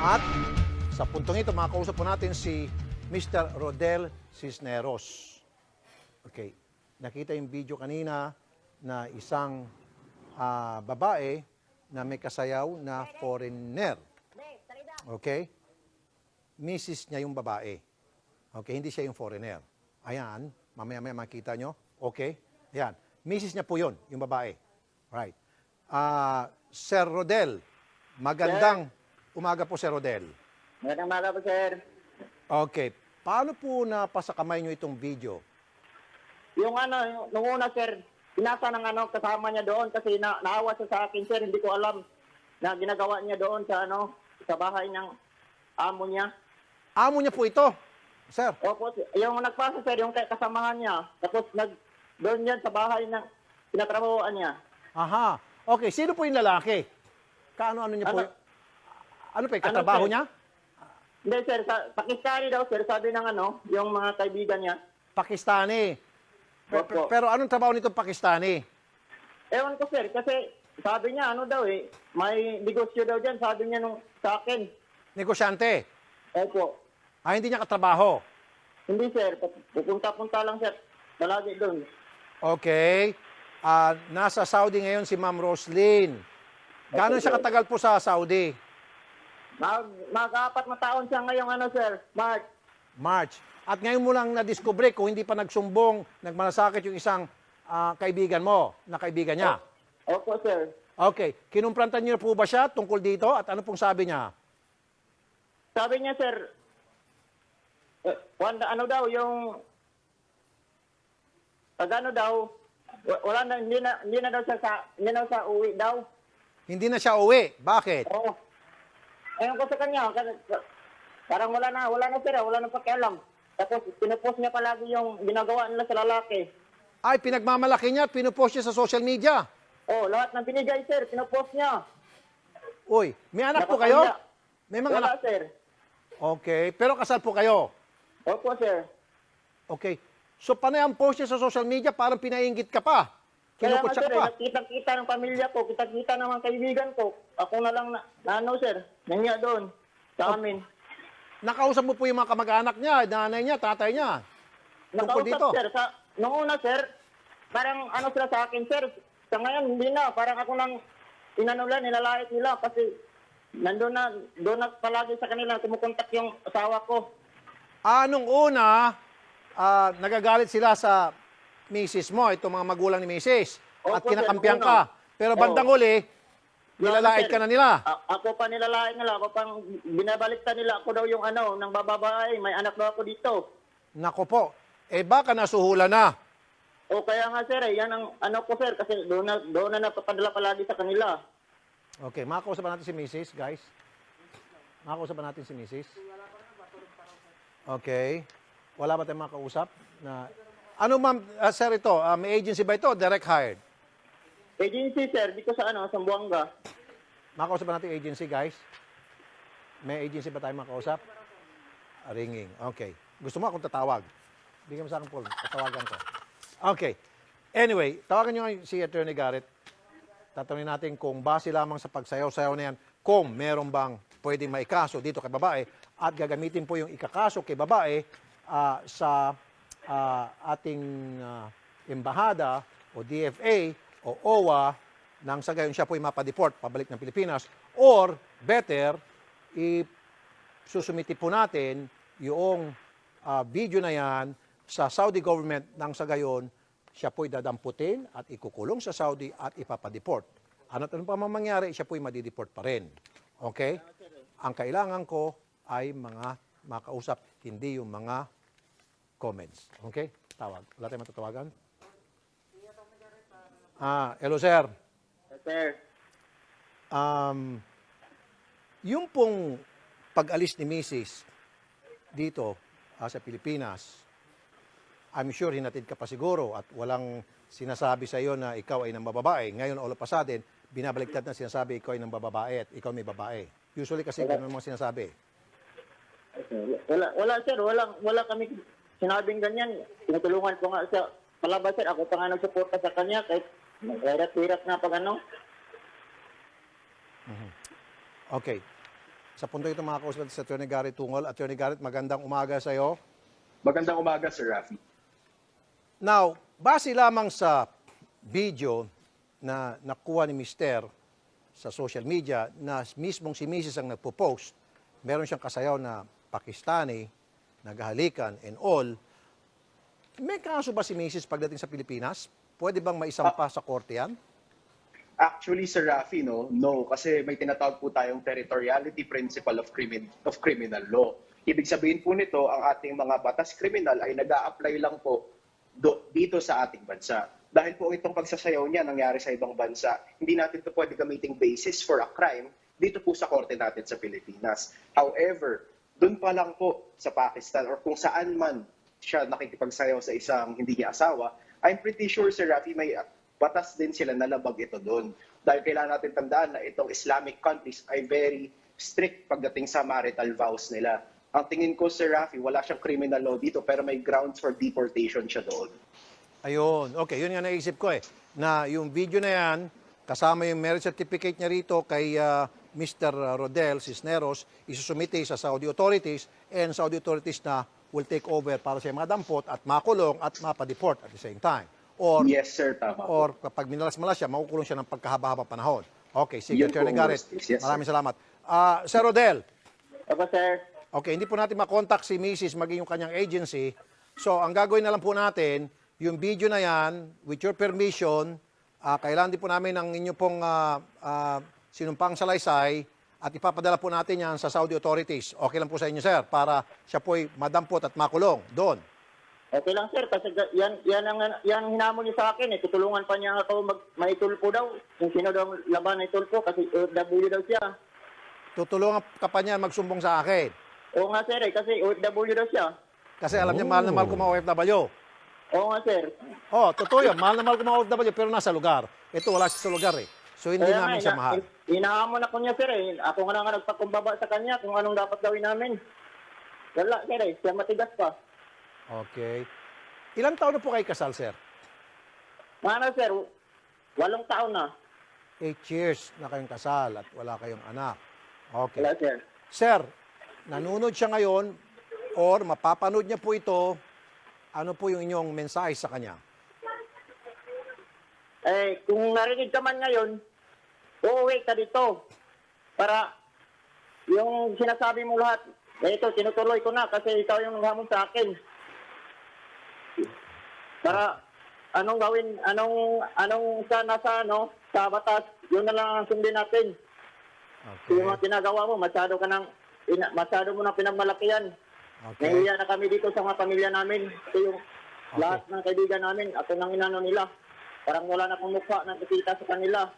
At sa puntong ito, makakausap po natin si Mr. Rodel Cisneros. Okay. Nakita yung video kanina na isang babae na may kasayaw na foreigner. Okay? Mrs. niya yung babae. Okay, hindi siya yung foreigner. Ayan, mamaya-maya makita nyo. Okay? Ayan, Mrs. niya po yun, yung babae. Right. Sir Rodel, magandang umaga po, Sir Rodel. Magandang umaga po, sir. Okay. Paano po napasakamay nyo itong video? Yung nung una, sir, pinasa ng kasama niya doon kasi naawa siya sa akin, sir. Hindi ko alam na ginagawa niya doon sa sa bahay ng amo niya. Amo niya po ito, sir. Opo, yung nagpasa, sir, yung kasamahan niya. Tapos doon yan sa bahay ng pinatrabahoan niya. Aha. Okay, sino po yung lalaki? Kaano-ano niya po? Ano po, katrabaho sir? niya? Hindi, sir. Pakistani daw, sir. Sabi ng yung mga kaibigan niya. Pakistani. Opo. Pero anong trabaho nitong Pakistani? Ewan ko, sir. Kasi sabi niya, may negosyo daw dyan. Sabi niya sa akin. Negosyante. Opo. Hindi niya katrabaho. Hindi, sir. Pupunta-punta lang, sir. Palagi doon. Okay. Nasa Saudi ngayon si Ma'am Roslyn. Gano'n siya katagal po sa Saudi? Mag-apat na taon siya ngayong sir. March. At ngayon mo lang na-discover kung hindi pa nagsumbong, nagmalasakit yung isang kaibigan mo, na kaibigan niya. Opo, sir. Okay. Kinumprantan niyo po ba siya tungkol dito? At ano pong sabi niya? Sabi niya, sir, wala na, hindi na daw siya uwi daw. Hindi na siya uwi. Bakit? Oo. Ayun ko sa kanya, parang wala na, sir, wala na pakialam. Tapos, pinupost niya palagi yung ginagawa nila sa lalaki. Ay, pinagmamalaki niya at pinupost niya sa social media. Oh, lahat ng binigay, sir, pinupost niya. Uy, may anak po kayo? Nakakaya. May mga Wala, anak? sir. Okay. Pero kasal po kayo? Opo, sir. Okay. So, panay ang post niya sa social media, parang pinainggit ka pa. Kaya nga, Kinukutsa sir, ka pa. kita ng pamilya ko, kita ng mga kaibigan ko. Ako na lang sir, nangyay doon sa amin. Nakausap mo po yung mga kamag-anak niya, nanay niya, tatay niya. Tungkol dito. Nakausap, sir, noong una, sir, parang sila sa akin, sir. Sa ngayon, hindi na. Parang ako lang nilalait nila kasi doon na palagi sa kanila, tumukontak yung asawa ko. Nung una, nagagalit sila sa misis mo, itong mga magulang ni misis. At Opo, sir, kinakampihan nung ka. una. Pero bandang huli, nilalait ka na nila. Ako pa nilalait nila. Ako pang binabaliktad nila. Ako daw yung ng bababae. May anak daw ako dito. Nako po. Baka nasuhula na. O kaya nga, sir, yan ang ko, sir. Kasi doon na napapadala palagi sa kanila. Okay, makakausap natin si misis, guys. Makakausap natin si misis. Okay. Wala ba tayong makausap? Ano, ma'am, sir, ito? May agency ba ito? Direct hired? Agency, sir. Dito sa Sambuanga. Makausap natin yung agency, guys. May agency ba tayo makausap? Ringing. Okay. Gusto mo akong tatawag? Bigyan mo sa akin, Paul. Tatawagan ko. Okay. Anyway, tawagan nyo si Attorney Garrett. Tatanungin natin kung base lamang sa pagsayaw-sayaw na yan, kung meron bang pwedeng maikaso dito kay babae at gagamitin po yung ikakaso kay babae sa ating embahada o DFA o OWA nang sa gayon siya po ay mapadeport pabalik ng Pilipinas, or better, isusumiti po natin yung video na yan sa Saudi government nang sa gayon siya po'y dadamputin at ikukulong sa Saudi at ipapadeport. Ano pa mangyari, siya po'y madideport pa rin. Okay? Ang kailangan ko ay mga makausap, hindi yung mga comments. Okay? Tawag. Wala tayong matatawagan? Hello, sir. Sir. Yung pong pag-alis ni Mrs. dito sa Pilipinas, I'm sure hinatid ka pa siguro at walang sinasabi sa iyo na ikaw ay nang bababae. Ngayon, all of a sudden, binabaliktad na sinasabi ikaw ay nang babae at ikaw may babae. Usually kasi ganun mga sinasabi. Wala, sir. Wala kami sinabing ganyan. Tinutulungan ko nga sa palabas, sir. Ako pa nga nagsuporta sa kanya kahit hirap na pag Okay. Sa punto ito mga kausap sa Attorney Garrett Tungol. Attorney Garrett, magandang umaga sa iyo. Magandang umaga, Sir Rafi. Now, base lamang sa video na nakuha ni Mister sa social media na mismong si Mrs. ang nagpo-post, meron siyang kasayaw na Pakistani, naghahalikan and all. May kaso ba si Mrs. pagdating sa Pilipinas? Pwede bang maisampa sa korte yan? Actually, Sir Rafi, no, kasi may tinatawag po tayong territoriality principle of criminal law. Ibig sabihin po nito, ang ating mga batas kriminal ay nag-a-apply lang po dito sa ating bansa. Dahil po itong pagsasayaw niya nangyari sa ibang bansa, hindi natin ito pwede gamiting basis for a crime dito po sa korte natin sa Pilipinas. However, dun pa lang po sa Pakistan or kung saan man siya nakikipagsayaw sa isang hindi niya asawa, I'm pretty sure, Sir Rafi, may batas din sila na labag ito doon. Dahil kailangan natin tandaan na itong Islamic countries ay very strict pagdating sa marital vows nila. Ang tingin ko, Sir Rafi, wala siyang criminal law dito pero may grounds for deportation siya doon. Ayun. Okay, yun nga naisip ko na yung video na yan, kasama yung marriage certificate niya rito kay Mr. Rodel Cisneros, isusumite sa Saudi authorities and Saudi authorities na will take over para sa mga dampot at makulong at mapadeport at the same time. Or, Yes, sir, tama po. or kapag minalas-malas siya, makukulong siya ng pagkahaba-haba panahon. Okay, sige, Yun Attorney po, Garrett. yes, sir. Maraming salamat. Sir Rodel, Opo, sir. okay, hindi po natin makontak si Mrs. maging yung kanyang agency. So, ang gagawin na lang po natin, yung video na yan, with your permission, kailangan din po namin ng inyo pong sinumpang salaysay at ipapadala po natin yan sa Saudi authorities. Okay lang po sa inyo, sir, para siya po'y madampot at makulong doon. Okay lang, sir, kasi yan hinamon niya sa akin. Tutulungan pa niya ako maitulpo daw. Kung sino daw laban na itulpo kasi OFW daw siya. Tutulungan ka pa niya magsumbong sa akin. Oo nga, sir, kasi OFW daw siya. Kasi alam niya, mahal na mahal ko mga OFW. Oo nga, sir. Oh, totoo yun. Mahal na mahal ko mga OFW, pero nasa lugar. Ito, wala siya sa lugar eh. So, hindi Kaya namin siya mahal. Inahamon ako niya, sir. Ako nga nga nagpakumbaba sa kanya kung anong dapat gawin namin. Wala, sir. Siya matigas pa. Okay. Ilang taon na po kayo kasal, sir? Ano, sir? 8 taon na. 8 years na kayong kasal at wala kayong anak. Okay. Wala, sir. Sir, nanunod siya ngayon or mapapanood niya po ito, ano po yung inyong mensahe sa kanya? Kung narinig ka man ngayon, uuwi ka dito. Para yung sinasabi mo lahat, ito, tinutuloy ko na kasi ikaw yung naghamon sa akin. Para anong gawin, anong sa batas, yun na lang ang sundin natin. Okay. Yung mga ginagawa mo, masyado mo nang pinagmalakihan. Okay. Nahiya na kami dito sa mga pamilya namin. Ito yung lahat ng kaibigan namin, ako nang inano nila. Parang wala na akong mukha na nakikita sa kanila.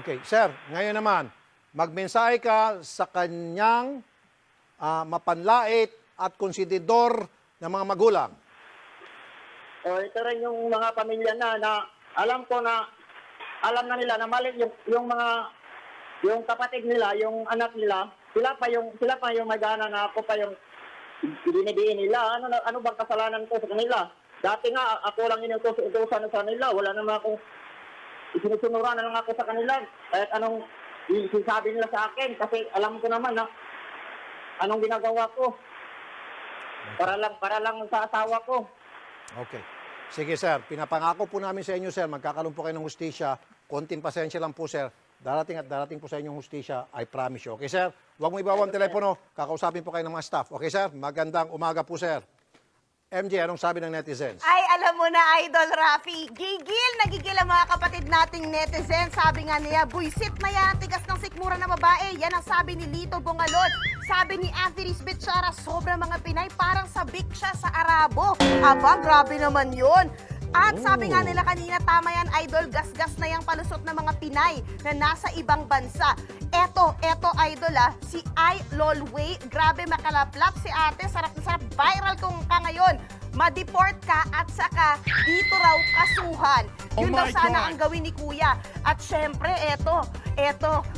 Okay, sir, ngayon naman, magmensahe ka sa kanyang mapanlait at konsididor ng mga magulang. Ito rin yung mga pamilya na alam ko na alam na nila na mali yung kapatid nila, yung anak nila, sila pa yung magana na ako pa yung dinidiin nila. Ano bang kasalanan ko sa kanila? Dati nga ako lang inutusan sa kanila, wala naman akong isinusunuran na lang ako sa kanila. Kahit anong sinasabi nila sa akin kasi alam ko naman na anong ginagawa ko. Para lang sa asawa ko. Okay. Sige, sir. Pinapangako po namin sa inyo, sir. Magkakaroon po kayo ng hustisya. Konting pasensya lang po, sir. Darating at darating po sa inyong hustisya. I promise you. Okay, sir? Huwag mo ibawa ang telepono. Kakausapin po kayo ng mga staff. Okay, sir? Magandang umaga po, sir. MJ, anong sabi ng netizens? Ay, alam mo na, Idol Rafi, nagigil ang mga kapatid nating netizens. Sabi nga niya, buisit na yan, tigas ng sikmura na babae. Yan ang sabi ni Lito Bongalon. Sabi ni Atheris Bitchara, sobrang mga Pinay, parang sabik siya sa Arabo. Aba, grabe naman yun. At sabi nga nila kanina, tama yan, Idol, gasgas na yung palusot ng mga Pinay na nasa ibang bansa. Eto, Idol, si I. Lolway, grabe makalaplap si ate, sarap na sarap, viral kung ka ngayon. Ma-deport ka at saka dito raw kasuhan. Yun daw sana ang gawin ni Kuya. At syempre, eto,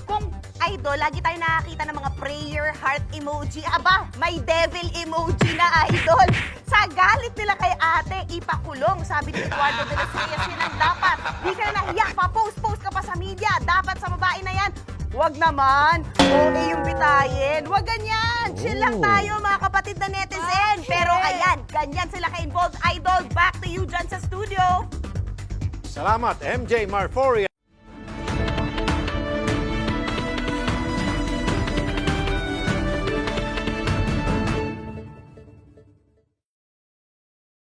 kung Idol, lagi tayo nakakita ng mga prayer heart emoji. Aba, may devil emoji na, Idol. Sa galit nila kay ate, ipakulong. Sabi ni Eduardo de los Reyes, yun ang dapat. Di ka na nahiya, pa-post ka pa sa media. Dapat sa babae na yan, wag naman. Okay yung bitaye. Wag ganyan. Chill lang tayo, mga kapatid na netizen. Pero ayan, ganyan sila ka-involved. Idol, back to you dyan sa studio. Salamat, MJ Marforia.